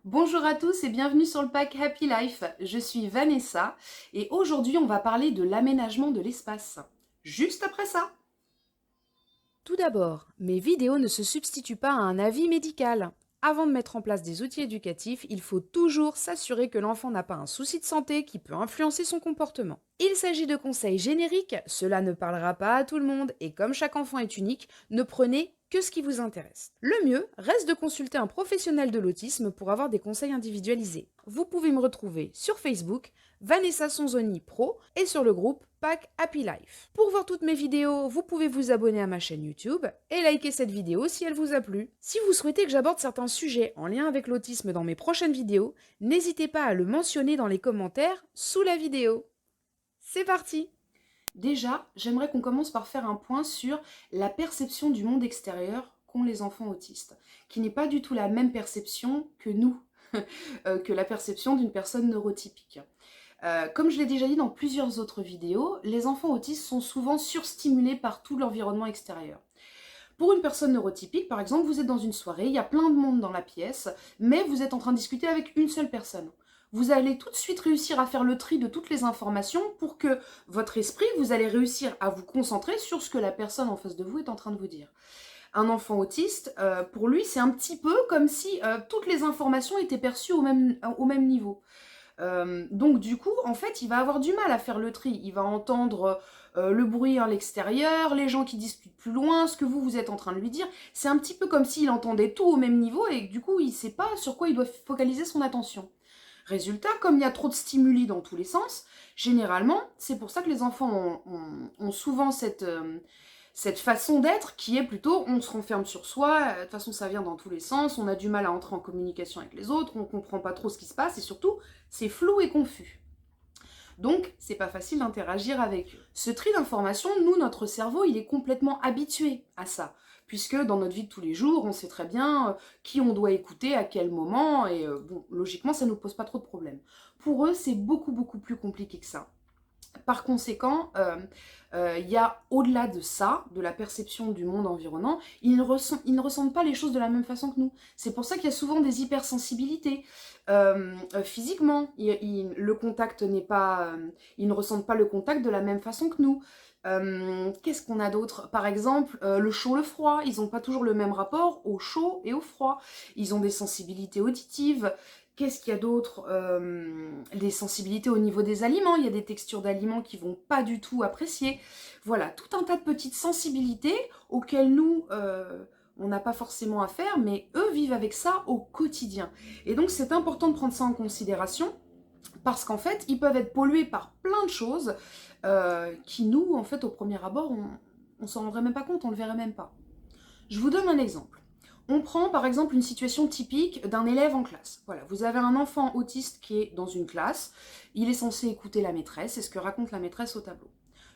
Bonjour à tous et bienvenue sur le pack Happy Life. Je suis Vanessa et aujourd'hui on va parler de l'aménagement de l'espace. Juste après ça. Tout d'abord, mes vidéos ne se substituent pas à un avis médical. Avant de mettre en place des outils éducatifs, il faut toujours s'assurer que l'enfant n'a pas un souci de santé qui peut influencer son comportement. Il s'agit de conseils génériques, cela ne parlera pas à tout le monde et comme chaque enfant est unique, ne prenez que ce qui vous intéresse. Le mieux reste de consulter un professionnel de l'autisme pour avoir des conseils individualisés. Vous pouvez me retrouver sur Facebook, Vanessa Sonzoni Pro et sur le groupe Pack Happy Life. Pour voir toutes mes vidéos, vous pouvez vous abonner à ma chaîne YouTube et liker cette vidéo si elle vous a plu. Si vous souhaitez que j'aborde certains sujets en lien avec l'autisme dans mes prochaines vidéos, n'hésitez pas à le mentionner dans les commentaires sous la vidéo. C'est parti! Déjà, j'aimerais qu'on commence par faire un point sur la perception du monde extérieur qu'ont les enfants autistes, qui n'est pas du tout la même perception que nous, que la perception d'une personne neurotypique. Comme je l'ai déjà dit dans plusieurs autres vidéos, les enfants autistes sont souvent surstimulés par tout l'environnement extérieur. Pour une personne neurotypique, par exemple, vous êtes dans une soirée, il y a plein de monde dans la pièce, mais vous êtes en train de discuter avec une seule personne. Vous allez tout de suite réussir à faire le tri de toutes les informations pour que votre esprit, vous allez réussir à vous concentrer sur ce que la personne en face de vous est en train de vous dire. Un enfant autiste, pour lui, c'est un petit peu comme si toutes les informations étaient perçues au même niveau. Donc du coup, en fait, il va avoir du mal à faire le tri. Il va entendre le bruit à l'extérieur, les gens qui discutent plus loin, ce que vous êtes en train de lui dire. C'est un petit peu comme s'il entendait tout au même niveau et du coup, il ne sait pas sur quoi il doit focaliser son attention. Résultat, comme il y a trop de stimuli dans tous les sens, généralement, c'est pour ça que les enfants ont souvent cette façon d'être qui est plutôt on se renferme sur soi, de toute façon ça vient dans tous les sens, on a du mal à entrer en communication avec les autres, on comprend pas trop ce qui se passe et surtout c'est flou et confus. Donc c'est pas facile d'interagir avec eux. Ce tri d'informations, nous, notre cerveau, il est complètement habitué à ça. Puisque dans notre vie de tous les jours, on sait très bien qui on doit écouter, à quel moment, et bon, logiquement, ça ne nous pose pas trop de problèmes. Pour eux, c'est beaucoup, beaucoup plus compliqué que ça. Par conséquent, il y a au-delà de ça, de la perception du monde environnant, ils ne ressentent pas les choses de la même façon que nous. C'est pour ça qu'il y a souvent des hypersensibilités. Physiquement, le contact n'est pas, ils ne ressentent pas le contact de la même façon que nous. Qu'est-ce qu'on a d'autre? Par exemple, le chaud, le froid. Ils n'ont pas toujours le même rapport au chaud et au froid. Ils ont des sensibilités auditives. Qu'est-ce qu'il y a d'autre? Des sensibilités au niveau des aliments. Il y a des textures d'aliments qui vont pas du tout apprécier. Voilà, tout un tas de petites sensibilités auxquelles nous, on n'a pas forcément à faire, mais eux vivent avec ça au quotidien. Et donc c'est important de prendre ça en considération parce qu'en fait, ils peuvent être pollués par plein de choses qui nous, en fait, au premier abord, on s'en rendrait même pas compte, on le verrait même pas. Je vous donne un exemple. On prend par exemple une situation typique d'un élève en classe. Voilà, vous avez un enfant autiste qui est dans une classe, il est censé écouter la maîtresse et ce que raconte la maîtresse au tableau.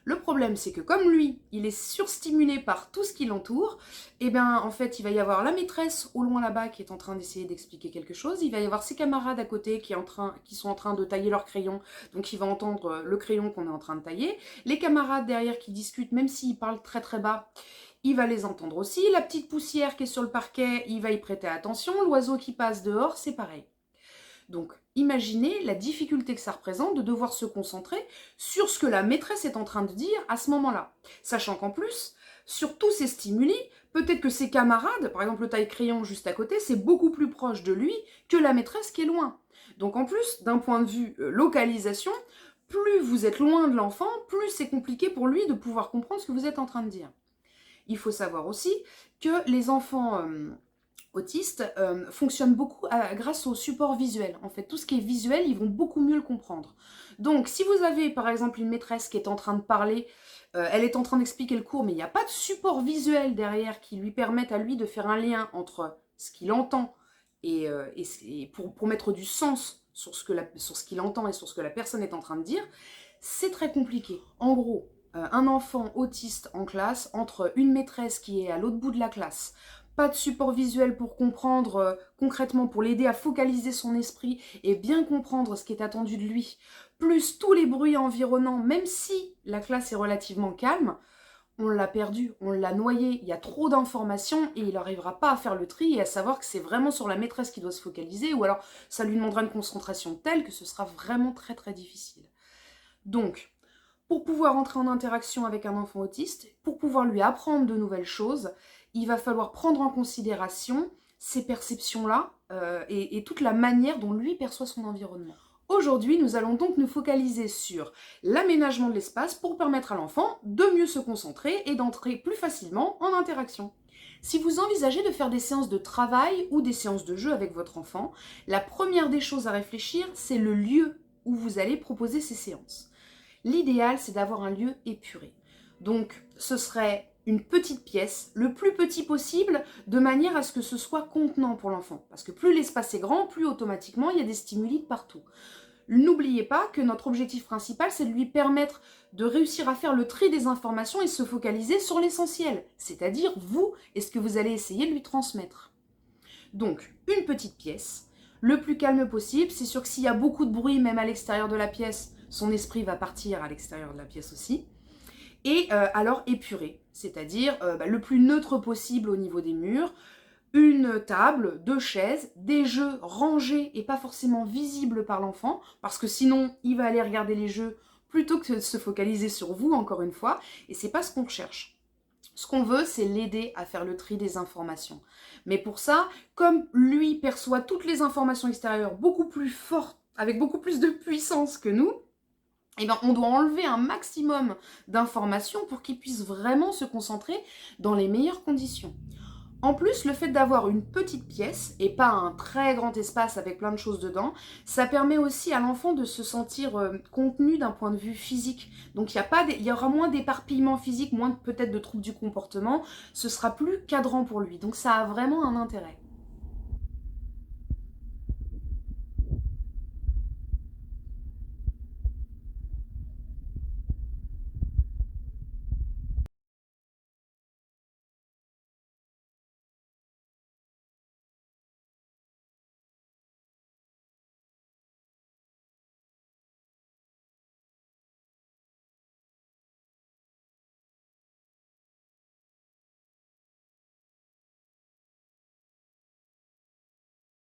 Le problème, c'est que comme lui, il est surstimulé par tout ce qui l'entoure, et bien en fait, il va y avoir la maîtresse au loin là-bas qui est en train d'essayer d'expliquer quelque chose, il va y avoir ses camarades à côté qui sont en train de tailler leur crayon, donc il va entendre le crayon qu'on est en train de tailler, les camarades derrière qui discutent, même s'ils parlent très très bas, il va les entendre aussi, la petite poussière qui est sur le parquet, il va y prêter attention, l'oiseau qui passe dehors, c'est pareil. Donc, imaginez la difficulté que ça représente de devoir se concentrer sur ce que la maîtresse est en train de dire à ce moment-là. Sachant qu'en plus, sur tous ces stimuli, peut-être que ses camarades, par exemple le taille-crayon juste à côté, c'est beaucoup plus proche de lui que la maîtresse qui est loin. Donc en plus, d'un point de vue localisation, plus vous êtes loin de l'enfant, plus c'est compliqué pour lui de pouvoir comprendre ce que vous êtes en train de dire. Il faut savoir aussi que les enfants autistes fonctionnent beaucoup grâce au support visuel. En fait, tout ce qui est visuel, ils vont beaucoup mieux le comprendre. Donc, si vous avez par exemple une maîtresse qui est en train de parler, elle est en train d'expliquer le cours, mais il n'y a pas de support visuel derrière qui lui permette à lui de faire un lien entre ce qu'il entend et pour mettre du sens sur ce qu'il entend et sur ce que la personne est en train de dire, c'est très compliqué. En gros, un enfant autiste en classe, entre une maîtresse qui est à l'autre bout de la classe, pas de support visuel pour comprendre concrètement, pour l'aider à focaliser son esprit et bien comprendre ce qui est attendu de lui, plus tous les bruits environnants, même si la classe est relativement calme, on l'a perdu, on l'a noyé, il y a trop d'informations et il n'arrivera pas à faire le tri et à savoir que c'est vraiment sur la maîtresse qu'il doit se focaliser, ou alors ça lui demandera une concentration telle que ce sera vraiment très très difficile. Donc, pour pouvoir entrer en interaction avec un enfant autiste, pour pouvoir lui apprendre de nouvelles choses, il va falloir prendre en considération ces perceptions-là et toute la manière dont lui perçoit son environnement. Aujourd'hui, nous allons donc nous focaliser sur l'aménagement de l'espace pour permettre à l'enfant de mieux se concentrer et d'entrer plus facilement en interaction. Si vous envisagez de faire des séances de travail ou des séances de jeu avec votre enfant, la première des choses à réfléchir, c'est le lieu où vous allez proposer ces séances. L'idéal, c'est d'avoir un lieu épuré. Donc, ce serait une petite pièce, le plus petit possible, de manière à ce que ce soit contenant pour l'enfant. Parce que plus l'espace est grand, plus automatiquement, il y a des stimuli de partout. N'oubliez pas que notre objectif principal, c'est de lui permettre de réussir à faire le tri des informations et se focaliser sur l'essentiel, c'est-à-dire vous et ce que vous allez essayer de lui transmettre. Donc, une petite pièce, le plus calme possible. C'est sûr que s'il y a beaucoup de bruit, même à l'extérieur de la pièce, son esprit va partir à l'extérieur de la pièce aussi. Et alors épuré, c'est-à-dire le plus neutre possible au niveau des murs, une table, 2 chaises, des jeux rangés et pas forcément visibles par l'enfant, parce que sinon il va aller regarder les jeux plutôt que de se focaliser sur vous, encore une fois, et c'est pas ce qu'on recherche. Ce qu'on veut, c'est l'aider à faire le tri des informations. Mais pour ça, comme lui perçoit toutes les informations extérieures beaucoup plus fortes, avec beaucoup plus de puissance que nous, eh ben, on doit enlever un maximum d'informations pour qu'il puisse vraiment se concentrer dans les meilleures conditions. En plus, le fait d'avoir une petite pièce et pas un très grand espace avec plein de choses dedans, ça permet aussi à l'enfant de se sentir contenu d'un point de vue physique. Donc il y aura moins d'éparpillement physique, moins peut-être de troubles du comportement, ce sera plus cadrant pour lui. Donc ça a vraiment un intérêt.